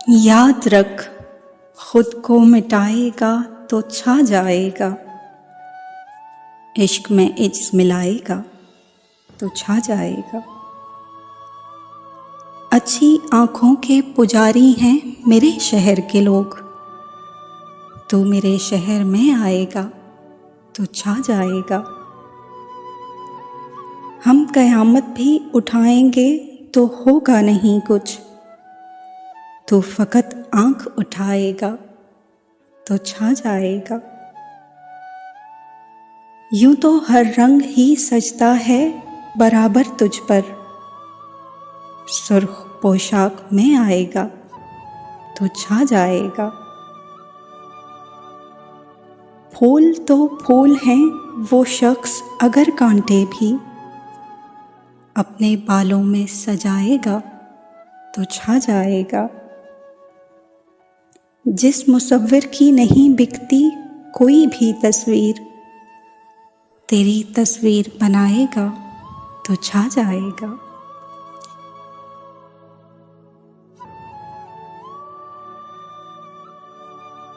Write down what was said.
याद रख, खुद को मिटाएगा तो छा जाएगा। इश्क में इज्ज मिलाएगा तो छा जाएगा। अच्छी आँखों के पुजारी हैं मेरे शहर के लोग। तू मेरे शहर में आएगा तो छा जाएगा। हम कयामत भी उठाएंगे तो होगा नहीं कुछ। तू फकत आँख उठाएगा तो छा जाएगा। यूं तो हर रंग ही सजता है बराबर तुझ पर। सुर्ख पोशाक में आएगा तो छा जाएगा। फूल तो फूल हैं वो शख्स अगर कांटे भी अपने बालों में सजाएगा तो छा जाएगा। जिस मुसव्विर की नहीं बिकती कोई भी तस्वीर, तेरी तस्वीर बनाएगा तो छा जाएगा।